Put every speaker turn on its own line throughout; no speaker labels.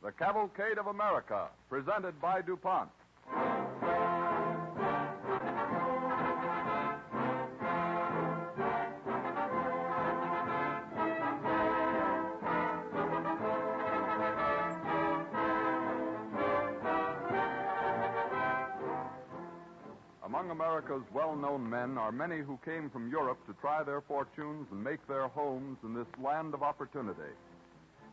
The Cavalcade of America, presented by DuPont. Among America's well-known men are many who came from Europe to try their fortunes and make their homes in this land of opportunity.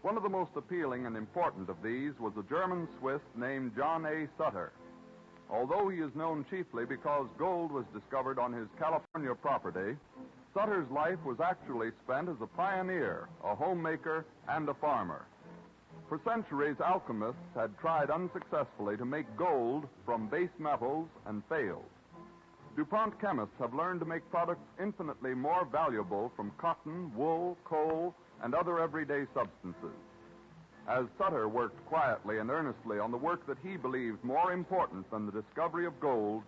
One of the most appealing and important of these was a German Swiss named John A. Sutter. Although he is known chiefly because gold was discovered on his California property, Sutter's life was actually spent as a pioneer, a homemaker, and a farmer. For centuries, alchemists had tried unsuccessfully to make gold from base metals and failed. DuPont chemists have learned to make products infinitely more valuable from cotton, wool, coal, and other everyday substances. As Sutter worked quietly and earnestly on the work that he believed more important than the discovery of gold,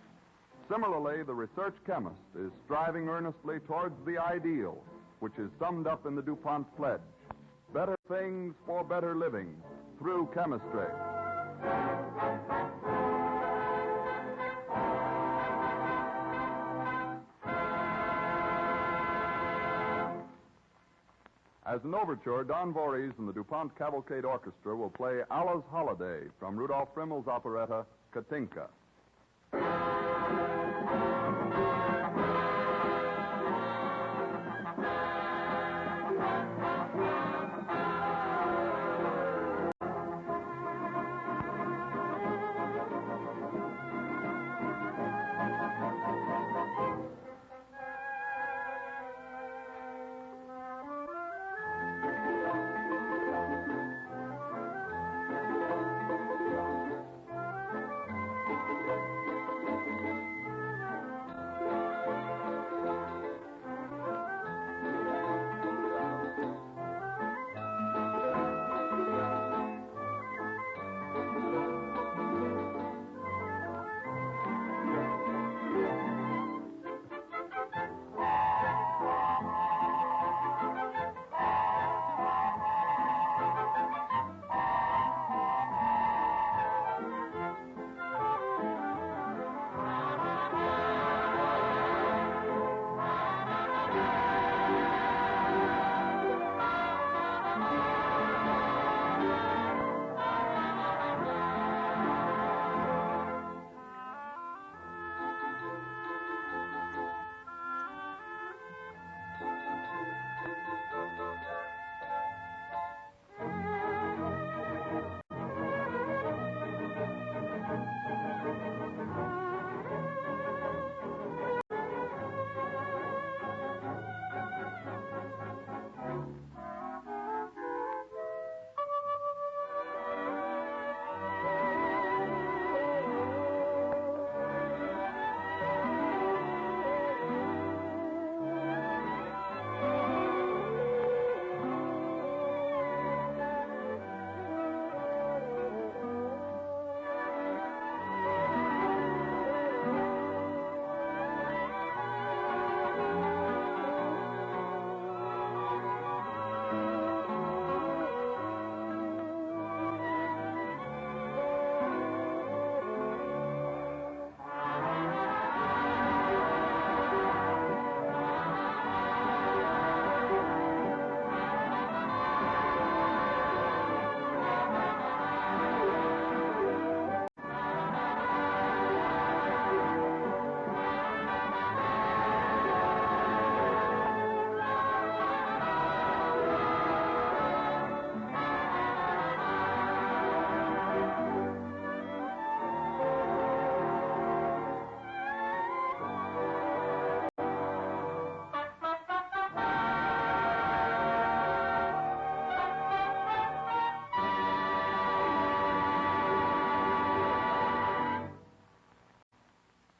similarly, the research chemist is striving earnestly towards the ideal, which is summed up in the DuPont pledge: better things for better living through chemistry. As an overture, Don Voorhees and the DuPont Cavalcade Orchestra will play Allah's Holiday from Rudolf Frimmel's operetta, Katinka.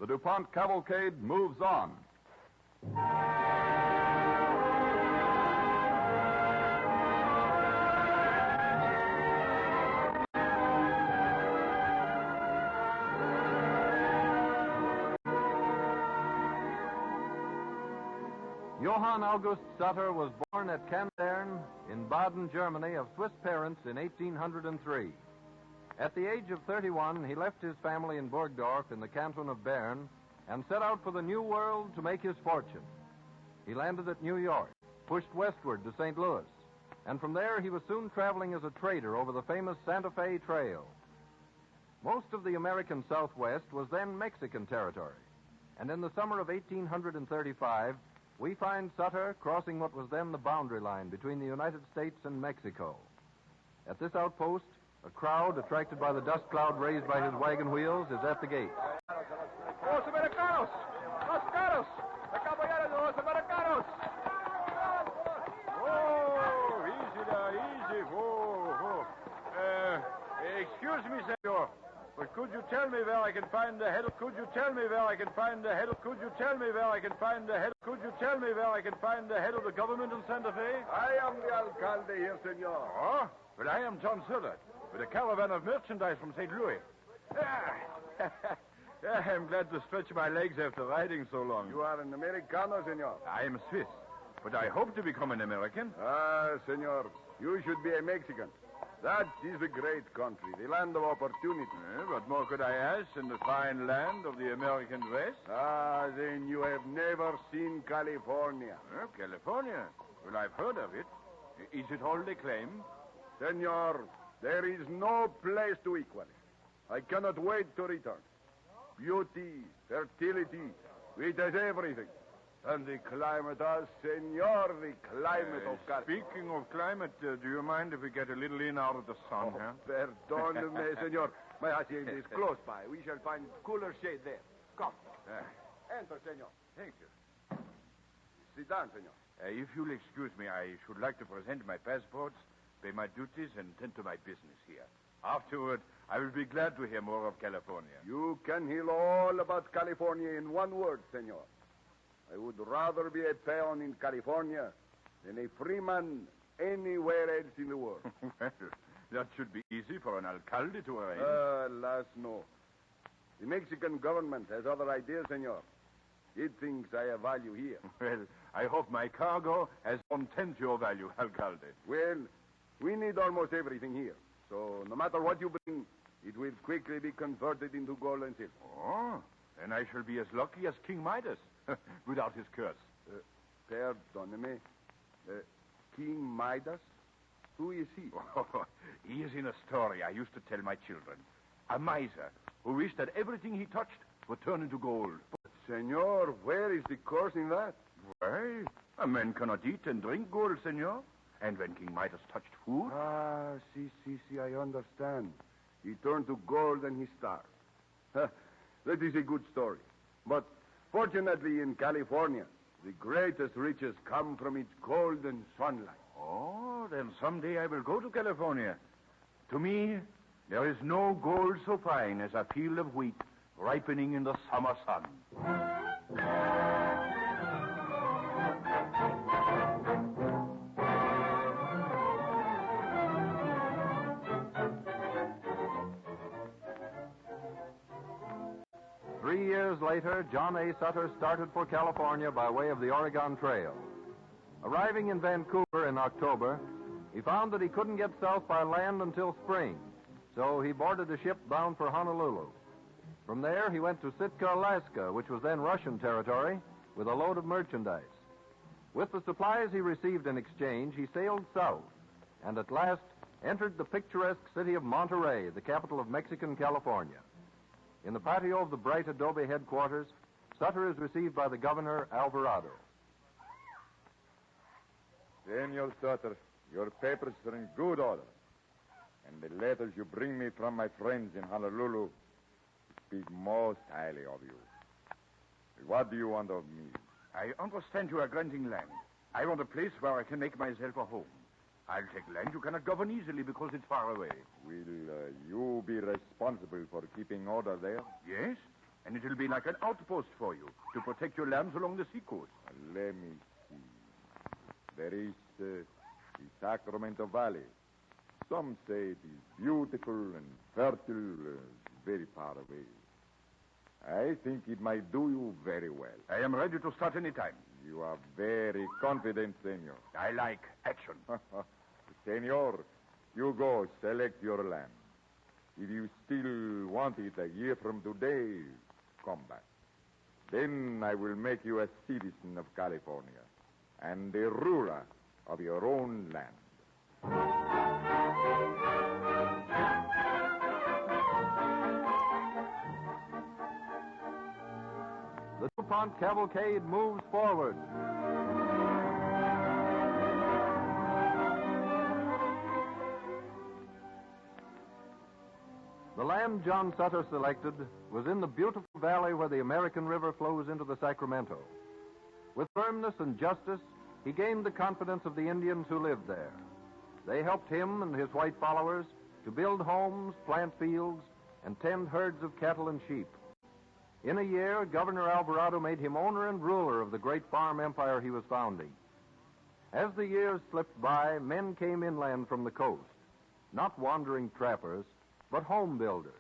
The DuPont Cavalcade moves on.
Johann August Sutter was born at Kandern in Baden, Germany, of Swiss parents in 1803. At the age of 31, he left his family in Burgdorf in the canton of Bern and set out for the New World to make his fortune. He landed at New York, pushed westward to St. Louis, and from there he was soon traveling as a trader over the famous Santa Fe Trail. Most of the American Southwest was then Mexican territory, and in the summer of 1835, we find Sutter crossing what was then the boundary line between the United States and Mexico. At this outpost, a crowd attracted by the dust cloud raised by his wagon wheels is at the gate.
¡Los americanos! ¡Los caros! ¡The caballeros de los americanos! Oh, easy there, easy. Oh. Excuse me, senor, but could you tell me where I can find the head of... Could you tell me where I can find the head of... Could you tell me where I can find the head... Could you tell me where I can find the head of the government in Santa Fe?
I am the alcalde here, senor.
Oh? Well, I am John Sutter, with a caravan of merchandise from St. Louis. I'm glad to stretch my legs after riding so long.
You are an Americano, senor.
I am Swiss, but I hope to become an American.
Ah, senor, you should be a Mexican. That is a great country, the land of opportunity.
What more could I ask in the fine land of the American West?
Ah, then you have never seen California.
California? Well, I've heard of it. Is it all they claim?
Senor, there is no place to equal it. I cannot wait to return. Beauty, fertility, it has everything. And the climate, senor, the climate of California.
Speaking of climate, do you mind if we get a little in out of the sun, huh?
Perdón me, senor. My hacienda is close by. We shall find cooler shade there. Come. Enter, senor.
Thank you.
Sit down, senor.
If you'll excuse me, I should like to present my passports, pay my duties, and tend to my business here. Afterward, I will be glad to hear more of California.
You can hear all about California in one word, senor. I would rather be a peon in California than a free man anywhere else in the world.
Well, that should be easy for an alcalde to arrange.
Alas, no. The Mexican government has other ideas, senor. It thinks I have value here.
Well, I hope my cargo has 1/10 your value, alcalde.
Well, we need almost everything here. So no matter what you bring, it will quickly be converted into gold and silver.
Oh, then I shall be as lucky as King Midas, without his curse.
Pardon me. King Midas? Who is he?
Oh, he is in a story I used to tell my children. A miser who wished that everything he touched would turn into gold.
But, senor, where is the curse in that?
Why, a man cannot eat and drink gold, senor. And when King Midas touched food...
Ah, see, I understand. He turned to gold and he starved. That is a good story. But fortunately in California, the greatest riches come from its golden sunlight.
Oh, then someday I will go to California. To me, there is no gold so fine as a field of wheat ripening in the summer sun.
3 years later, John A. Sutter started for California by way of the Oregon Trail. Arriving in Vancouver in October, he found that he couldn't get south by land until spring, so he boarded a ship bound for Honolulu. From there, he went to Sitka, Alaska, which was then Russian territory, with a load of merchandise. With the supplies he received in exchange, he sailed south, and at last entered the picturesque city of Monterey, the capital of Mexican California. In the patio of the bright adobe headquarters, Sutter is received by the governor, Alvarado.
Senor Sutter, your papers are in good order. And the letters you bring me from my friends in Honolulu speak most highly of you. What do you want of me?
I understand you are granting land. I want a place where I can make myself a home. I'll take land you cannot govern easily because it's far away.
Will you be responsible for keeping order there?
Yes, and it will be like an outpost for you to protect your lands along the seacoast.
Let me see. There is the Sacramento Valley. Some say it is beautiful and fertile, very far away. I think it might do you very well.
I am ready to start any time.
You are very confident, senor.
I like action.
Senor, you go select your land. If you still want it a year from today, come back. Then I will make you a citizen of California and the ruler of your own land.
The DuPont cavalcade moves forward. The land John Sutter selected was in the beautiful valley where the American River flows into the Sacramento. With firmness and justice, he gained the confidence of the Indians who lived there. They helped him and his white followers to build homes, plant fields, and tend herds of cattle and sheep. In a year, Governor Alvarado made him owner and ruler of the great farm empire he was founding. As the years slipped by, men came inland from the coast, not wandering trappers, but home builders.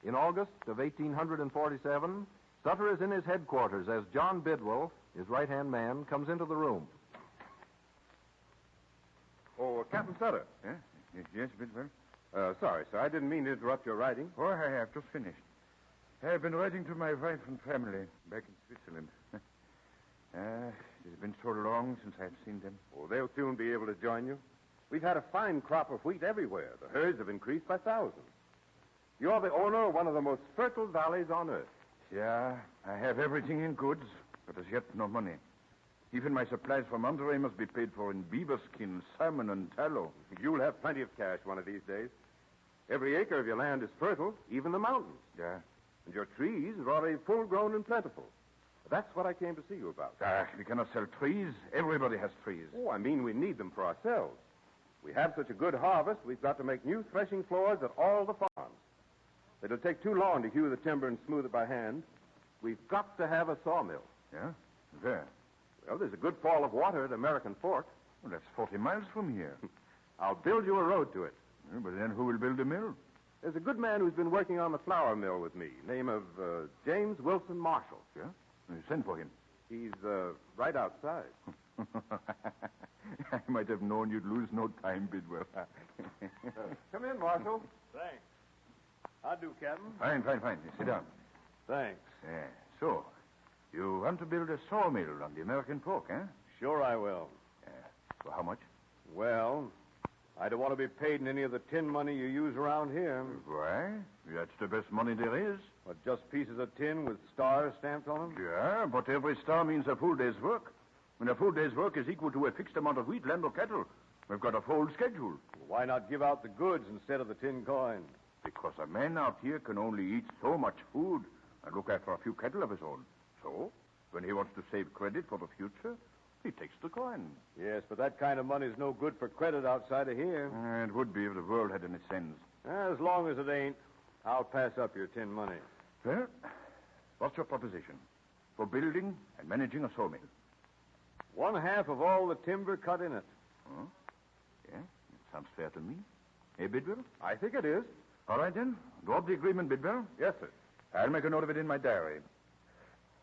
In August of 1847, Sutter is in his headquarters as John Bidwell, his right-hand man, comes into the room.
Oh, Captain Sutter.
Yes, Bidwell?
Sorry, sir. I didn't mean to interrupt your writing.
Oh, I have just finished. I have been writing to my wife and family back in Switzerland. It has been so long since I've seen them.
Oh, they'll soon be able to join you. We've had a fine crop of wheat everywhere. The herds have increased by thousands. You're the owner of one of the most fertile valleys on earth.
Yeah, I have everything in goods, but as yet no money. Even my supplies from Monterey must be paid for in beaver skin, salmon, and tallow.
You'll have plenty of cash one of these days. Every acre of your land is fertile, even the mountains.
Yeah.
And your trees are already full-grown and plentiful. That's what I came to see you about.
We cannot sell trees. Everybody has trees.
Oh, I mean we need them for ourselves. We have such a good harvest, we've got to make new threshing floors at all the farms. It'll take too long to hew the timber and smooth it by hand. We've got to have a sawmill.
Yeah? Where?
Well, there's a good fall of water at American Fork.
Well, that's 40 miles from here.
I'll build you a road to it.
Yeah, but then who will build the mill?
There's a good man who's been working on the flour mill with me, name of James Wilson Marshall.
Yeah? You send for him.
He's right outside.
I might have known you'd lose no time, Bidwell.
Come in, Marshall.
Thanks. How do, Captain?
Fine. Sit down.
Thanks.
Yeah. So, you want to build a sawmill on the American Fork, eh?
Sure I will.
For how much?
Well, I don't want to be paid in any of the tin money you use around here.
Why? That's the best money there is.
But just pieces of tin with stars stamped on them?
Yeah, but every star means a full day's work. And a full day's work is equal to a fixed amount of wheat, land, or cattle. We've got a full schedule.
Why not give out the goods instead of the tin coin?
Because a man out here can only eat so much food and look after a few cattle of his own. So, when he wants to save credit for the future, he takes the coin.
Yes, but that kind of money's no good for credit outside of here.
It would be if the world had any sense.
As long as it ain't, I'll pass up your tin money.
Well, what's your proposition for building and managing a sawmill?
1/2 of all the timber cut in it.
Huh? Yeah, it sounds fair to me. Hey, Bidwell?
I think it is.
All right, then. Draw up the agreement, Bidwell.
Yes, sir.
I'll make a note of it in my diary.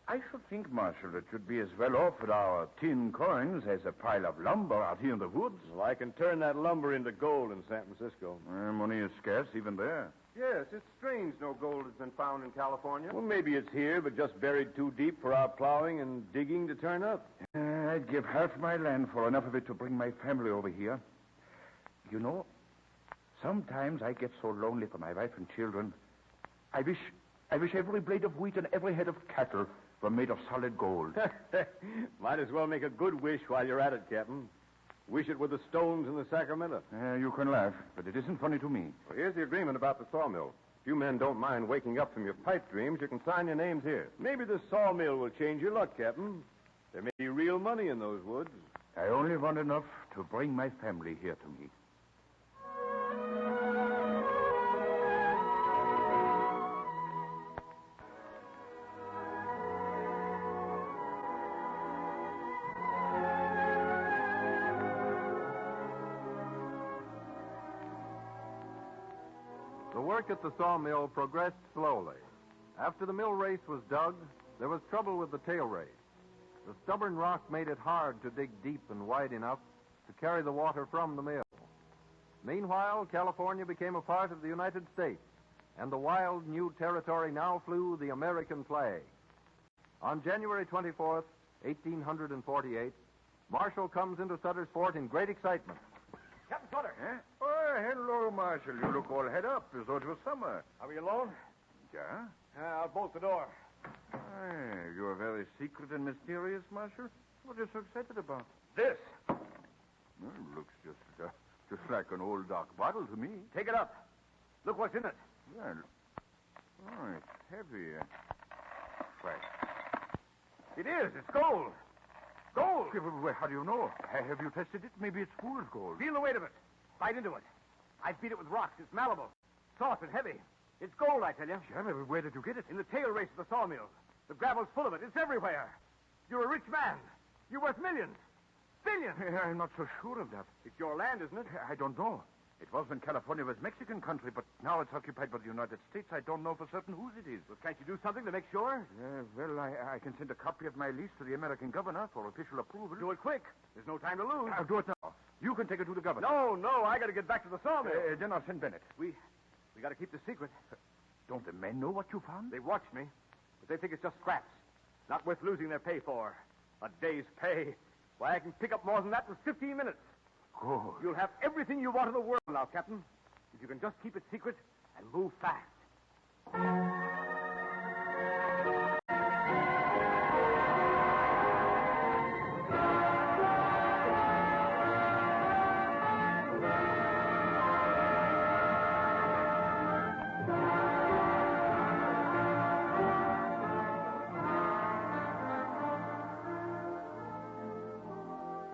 I should think, Marshal, it should be as well off with our tin coins as a pile of lumber out here in the woods.
Well, I can turn that lumber into gold in San Francisco.
Money is scarce even there.
Yes, it's strange no gold has been found in California.
Well, maybe it's here, but just buried too deep for our plowing and digging to turn up.
I'd give half my land for enough of it to bring my family over here. You know, sometimes I get so lonely for my wife and children. I wish every blade of wheat and every head of cattle were made of solid gold.
Might as well make a good wish while you're at it, Captain. Wish it with the stones in the Sacramento.
You can laugh, but it isn't funny to me.
Well, here's the agreement about the sawmill. If you men don't mind waking up from your pipe dreams, you can sign your names here.
Maybe the sawmill will change your luck, Captain. There may be real money in those woods.
I only want enough to bring my family here to me.
The work at the sawmill progressed slowly. After the mill race was dug, there was trouble with the tail race. The stubborn rock made it hard to dig deep and wide enough to carry the water from the mill. Meanwhile, California became a part of the United States, and the wild new territory now flew the American flag. On January 24th, 1848, Marshall comes into Sutter's Fort in great excitement.
Captain Sutter.
Eh? Oh, hello, Marshal. You look all head up as though it was summer.
Are we alone?
Yeah?
I'll bolt the door.
Hey, you're very secret and mysterious, Marshal. What are you so excited about?
This.
Looks just like an old dark bottle to me.
Take it up. Look what's in it.
Yeah. Oh, it's heavy. Why?
It is. It's gold. Gold.
Well, how do you know? Have you tested it? Maybe it's fool's gold.
Feel the weight of it. Bite into it. I beat it with rocks. It's malleable. Soft and heavy. It's gold, I tell you.
Yeah, where did you get it?
In the tail race of the sawmill. The gravel's full of it. It's everywhere. You're a rich man. You're worth millions. Billions.
I'm not so sure of that.
It's your land, isn't it?
I don't know. It was when California was Mexican country, but now it's occupied by the United States. I don't know for certain whose it is.
Well, can't you do something to make sure?
Well, I can send a copy of my lease to the American governor for official approval.
Do it quick. There's no time to lose.
I'll do it now. You can take it to the governor.
No. I got to get back to the sawmill.
Then I'll send Bennett.
We got to keep the secret.
Don't the men know what you found?
They watched me, but they think it's just scraps. Not worth losing their pay for. A day's pay. Why, I can pick up more than that in 15 minutes.
Good.
You'll have everything you want in the world now, Captain. If you can just keep it secret and move fast.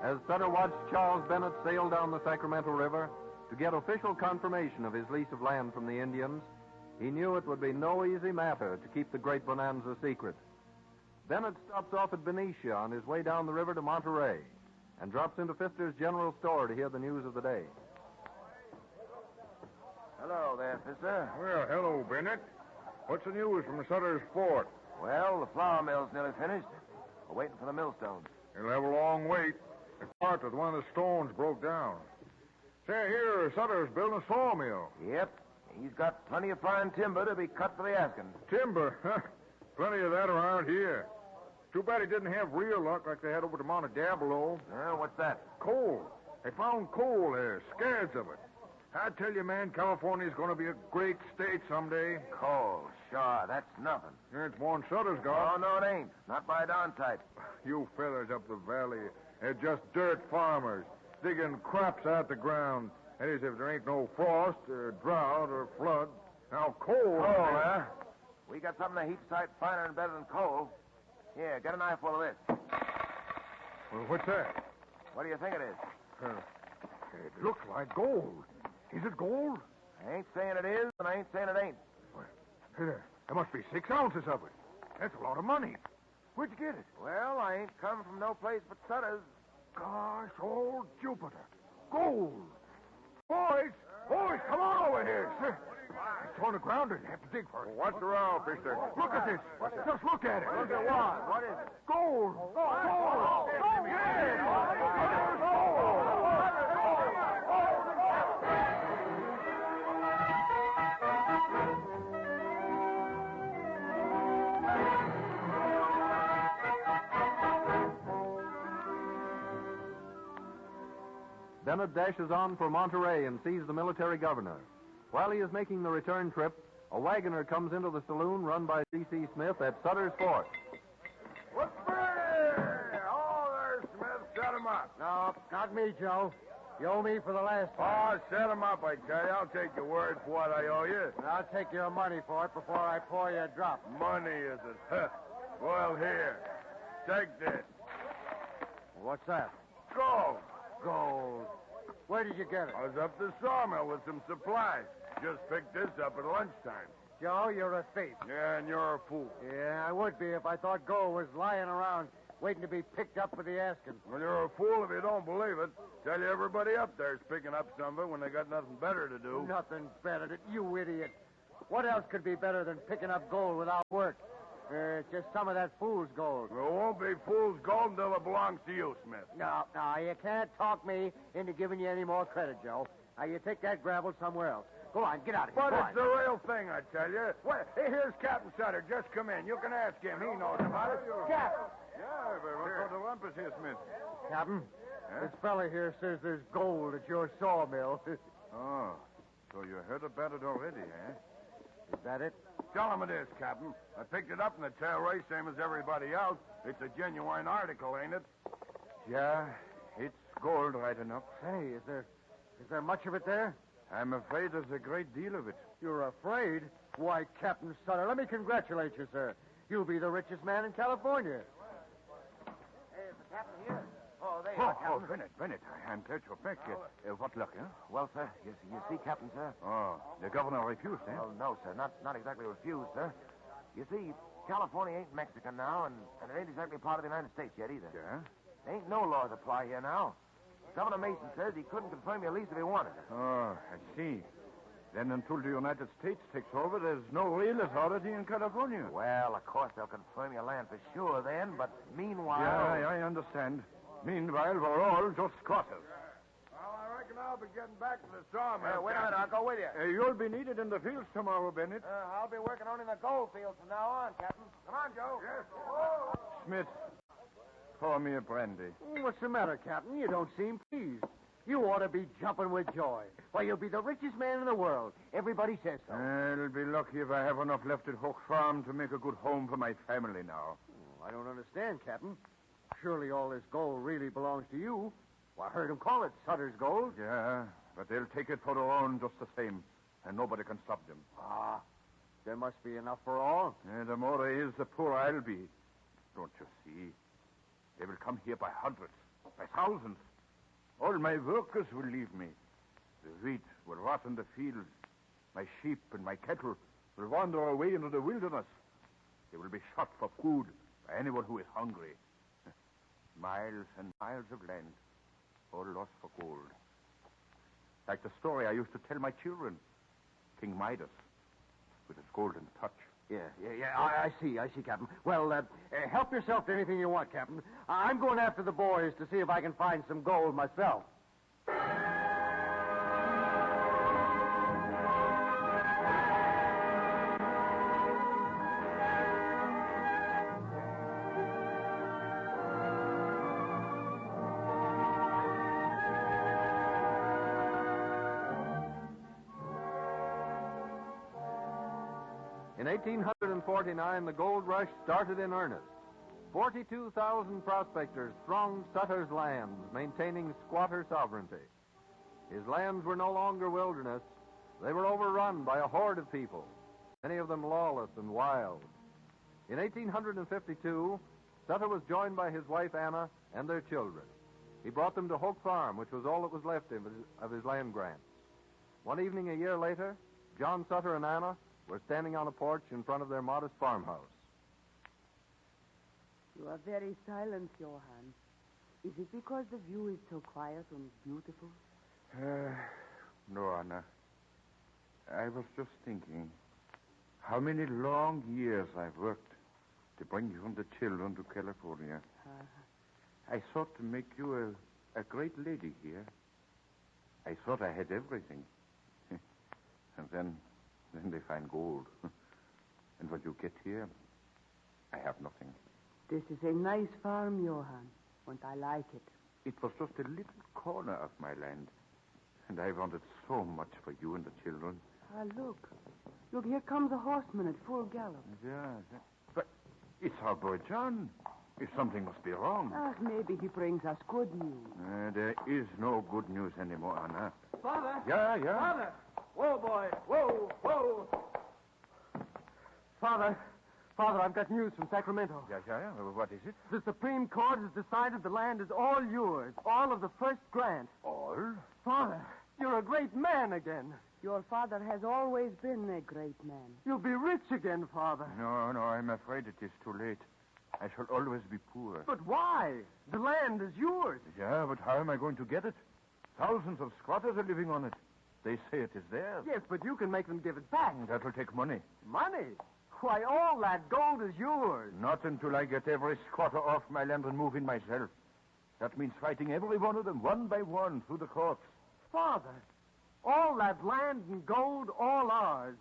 As Sutter watched Charles Bennett sail down the Sacramento River to get official confirmation of his lease of land from the Indians, he knew it would be no easy matter to keep the great bonanza secret. Bennett stops off at Benicia on his way down the river to Monterey and drops into Pfister's General Store to hear the news of the day.
Hello there, Pfister.
Well, hello, Bennett. What's the news from Sutter's Fort?
Well, the flour mill's nearly finished. We're waiting for the millstones.
You'll have a long wait. The part with one of the stones broke down. Say, here, Sutter's building a sawmill.
Yep. He's got plenty of fine timber to be cut for the asking.
Timber, huh? Plenty of that around here. Too bad he didn't have real luck like they had over to Monte Diablo.
What's that?
Coal. They found coal there, scads of it. I tell you, man, California's going to be a great state someday.
Coal. Sure, that's nothing.
It's one Sutter's got.
Oh, no, it ain't. Not by Don type.
You fellas up the valley, they're just dirt farmers, digging crops out the ground. That is, if there ain't no frost, or drought, or flood. Now, coal...
Coal, huh? We got something a heap sight finer and better than coal. Here, get a knife full of this.
Well, what's that?
What do you think it is?
It looks like gold. Is it gold?
I ain't saying it is, and I ain't saying it ain't.
Well, there must be 6 ounces of it. That's a lot of money. Where'd you get it?
Well, I ain't come from no place but Sutter's.
Gosh, old Jupiter. Gold. Boys, come on over here, sir. It's on the ground and you have to dig for it. What's the row, Pfister? Look at this. Just look at it.
Look at what? What is it?
Gold. Gold.
Bennett dashes on for Monterey and sees the military governor. While he is making the return trip, a wagoner comes into the saloon run by C.C. Smith at Sutter's Fort.
What's there? Oh, there's Smith. Set him up.
No, not me, Joe. You owe me for the last
Oh,
time.
set him up, I tell you. I'll take your word for what I owe you.
And I'll take your money for it before I pour you a drop.
Money, is it? Huh. Well, here. Take this.
What's that?
Gold.
Gold. Where did you get it?
I was up the sawmill with some supplies. Just picked this up at lunchtime.
Joe, you're a thief.
Yeah, and you're a fool.
Yeah, I would be if I thought gold was lying around waiting to be picked up for the asking.
Well, you're a fool if you don't believe it. Tell you everybody up there's picking up some of it when they got nothing better to do.
Nothing better than you idiot. What else could be better than picking up gold without work? Just some of that fool's gold.
It won't be fool's gold until it belongs to you, Smith.
No, you can't talk me into giving you any more credit, Joe. Now, you take that gravel somewhere else. Go on, get out of here.
But
Go
it's
on.
the real thing, I tell you. Well, here's Captain Sutter. Just come in. You can ask him. He knows about it.
Cap!
Yeah, but what's all the rumpus here, Smith?
Captain, this fella here says there's gold at your sawmill.
Oh, so you heard about it already, eh?
Is that it?
Tell him it is, Captain. I picked it up in the tail race, same as everybody else. It's a genuine article, ain't it?
Yeah, it's gold right enough.
Say, is there much of it there?
I'm afraid there's a great deal of it.
You're afraid? Why, Captain Sutter, let me congratulate you, sir. You'll be the richest man in California.
Hey, is the captain here? Oh, there you are, Captain.
Bennett, I'm glad you're back. What luck, huh?
Well, sir, you see, Captain, sir?
Oh, the governor refused, eh?
Well, no, sir. Not exactly refused, sir. You see, California ain't Mexico now, and it ain't exactly part of the United States yet either.
Yeah?
Ain't no laws apply here now. Governor Mason says he couldn't confirm your lease if he wanted to.
Oh, I see. Then until the United States takes over, there's no real authority in California.
Well, of course they'll confirm your land for sure then, but meanwhile...
Yeah, I understand. Meanwhile, we're all just squatters.
Well, I reckon I'll be getting back to the sawmill.
Wait a minute, I'll go with you.
You'll be needed in the fields tomorrow, Bennett.
I'll be working only in the gold fields from now on, Captain. Come on, Joe.
Yes.
Smith, pour me a brandy.
What's the matter, Captain? You don't seem pleased. You ought to be jumping with joy. Why, you'll be the richest man in the world. Everybody says so.
I'll be lucky if I have enough left at Hook Farm to make a good home for my family now.
I don't understand, Captain. Surely all this gold really belongs to you. Well, I heard him call it Sutter's gold.
Yeah, but they'll take it for their own just the same, and nobody can stop them.
Ah, there must be enough for all.
The more there is, the poorer I'll be. Don't you see? They will come here by hundreds, by thousands. All my workers will leave me. The wheat will rot in the fields. My sheep and my cattle will wander away into the wilderness. They will be shot for food by anyone who is hungry. Miles and miles of land, all lost for gold. Like the story I used to tell my children. King Midas, with his golden touch.
Yeah, I see, Captain. Well, help yourself to anything you want, Captain. I'm going after the boys to see if I can find some gold myself.
In 1849, the gold rush started in earnest. 42,000 prospectors thronged Sutter's lands, maintaining squatter sovereignty. His lands were no longer wilderness. They were overrun by a horde of people, many of them lawless and wild. In 1852, Sutter was joined by his wife Anna and their children. He brought them to Hoke Farm, which was all that was left of his land grants. One evening a year later, John Sutter and Anna were standing on a porch in front of their modest farmhouse.
You are very silent, Johann. Is it because the view is so quiet and beautiful?
No, Anna. I was just thinking how many long years I've worked to bring you and the children to California. I thought to make you a great lady here. I thought I had everything. And then they find gold. And when you get here, I have nothing.
This is a nice farm, Johann, and I like it.
It was just a little corner of my land. And I wanted so much for you and the children.
Ah, look. Look, here comes a horseman at full gallop.
Yeah. But it's our boy John. If something must be wrong.
Ah, maybe he brings us good news.
There is no good news anymore, Anna.
Father!
Yeah.
Father! Whoa, boy! Whoa! Father, I've got news from Sacramento.
Yeah. What is it?
The Supreme Court has decided the land is all yours. All of the first grant.
All?
Father, you're a great man again.
Your father has always been a great man.
You'll be rich again, Father.
No, I'm afraid it is too late. I shall always be poor.
But why? The land is yours.
Yeah, but how am I going to get it? Thousands of squatters are living on it. They say it is theirs.
Yes, but you can make them give it back.
That will take money.
Money? Why, all that gold is yours.
Not until I get every squatter off my land and move in myself. That means fighting every one of them, one by one, through the courts.
Father, all that land and gold, all ours.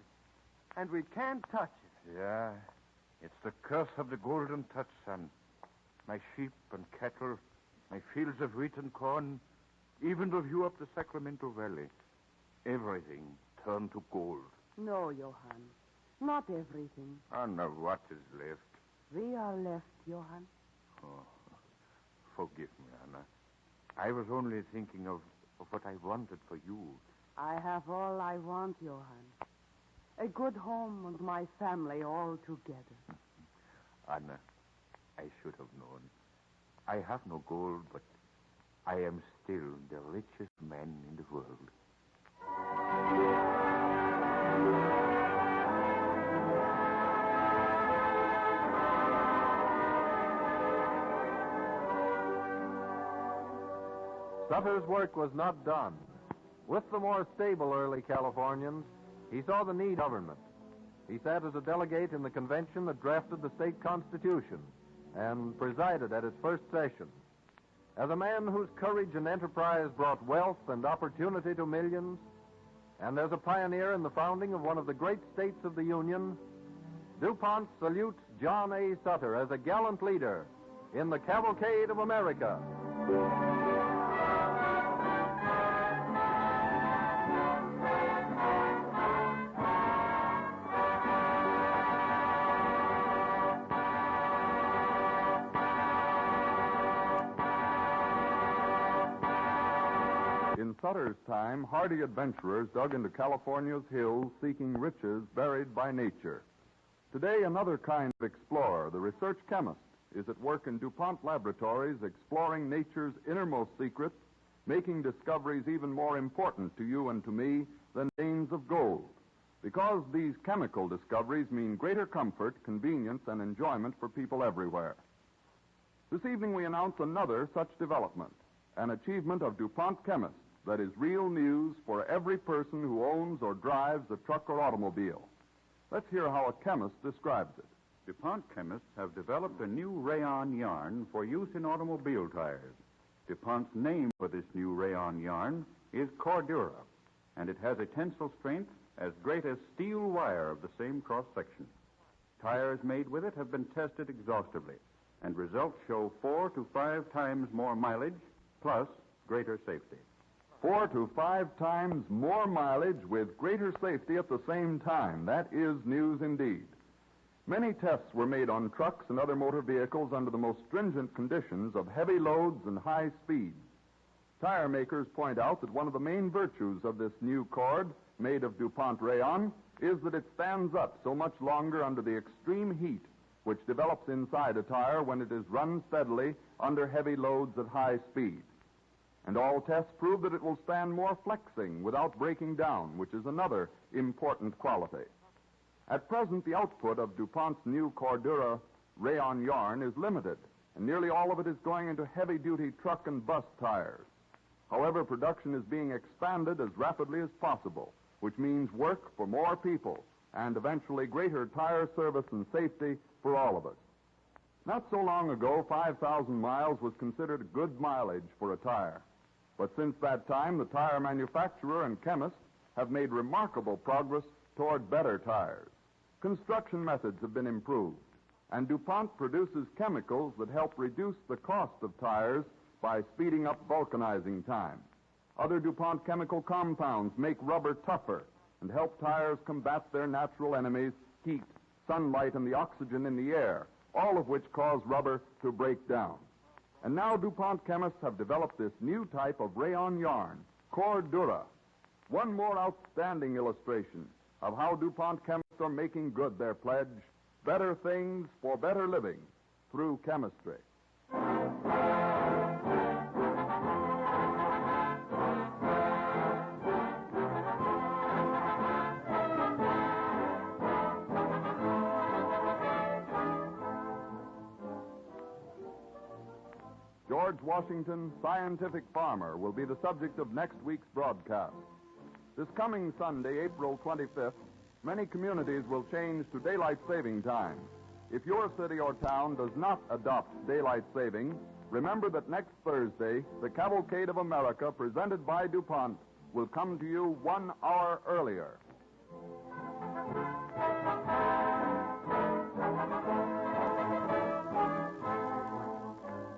And we can't touch it.
Yeah, it's the curse of the golden touch, son. My sheep and cattle, my fields of wheat and corn, even the view up the Sacramento Valley. Everything turned to gold.
No, Johann. Not everything.
And now what is left?
We are left, Johann.
Oh, forgive me, Anna. I was only thinking of what I wanted for you.
I have all I want, Johann. A good home and my family all together.
Anna, I should have known. I have no gold, but I am still the richest man in the world.
Sutter's work was not done. With the more stable early Californians, he saw the need of government. He sat as a delegate in the convention that drafted the state constitution and presided at its first session. As a man whose courage and enterprise brought wealth and opportunity to millions, and as a pioneer in the founding of one of the great states of the Union, DuPont salutes John A. Sutter as a gallant leader in the cavalcade of America.
In Sutter's time, hardy adventurers dug into California's hills seeking riches buried by nature. Today, another kind of explorer, the research chemist, is at work in DuPont laboratories exploring nature's innermost secrets, making discoveries even more important to you and to me than veins of gold. Because these chemical discoveries mean greater comfort, convenience, and enjoyment for people everywhere. This evening we announce another such development, an achievement of DuPont chemists that is real news for every person who owns or drives a truck or automobile. Let's hear how a chemist describes it.
DuPont chemists have developed a new rayon yarn for use in automobile tires. DuPont's name for this new rayon yarn is Cordura, and it has a tensile strength as great as steel wire of the same cross-section. Tires made with it have been tested exhaustively, and results show 4 to 5 times more mileage, plus greater safety.
4 to 5 times more mileage with greater safety at the same time. That is news indeed. Many tests were made on trucks and other motor vehicles under the most stringent conditions of heavy loads and high speeds. Tire makers point out that one of the main virtues of this new cord, made of DuPont rayon, is that it stands up so much longer under the extreme heat which develops inside a tire when it is run steadily under heavy loads at high speed. And all tests prove that it will stand more flexing without breaking down, which is another important quality. At present, the output of DuPont's new Cordura rayon yarn is limited, and nearly all of it is going into heavy-duty truck and bus tires. However, production is being expanded as rapidly as possible, which means work for more people and eventually greater tire service and safety for all of us. Not so long ago, 5,000 miles was considered good mileage for a tire. But since that time, the tire manufacturer and chemist have made remarkable progress toward better tires. Construction methods have been improved, and DuPont produces chemicals that help reduce the cost of tires by speeding up vulcanizing time. Other DuPont chemical compounds make rubber tougher and help tires combat their natural enemies, heat, sunlight, and the oxygen in the air, all of which cause rubber to break down. And now DuPont chemists have developed this new type of rayon yarn, Cordura. One more outstanding illustration of how DuPont chemists are making good their pledge, better things for better living through chemistry. George Washington, scientific farmer, will be the subject of next week's broadcast. This coming Sunday, April 25th, many communities will change to daylight saving time. If your city or town does not adopt daylight saving, remember that next Thursday, the Cavalcade of America, presented by DuPont, will come to you 1 hour earlier.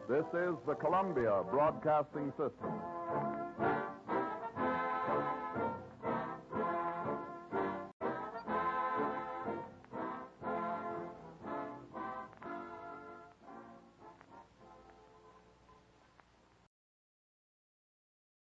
This is the Columbia Broadcasting System.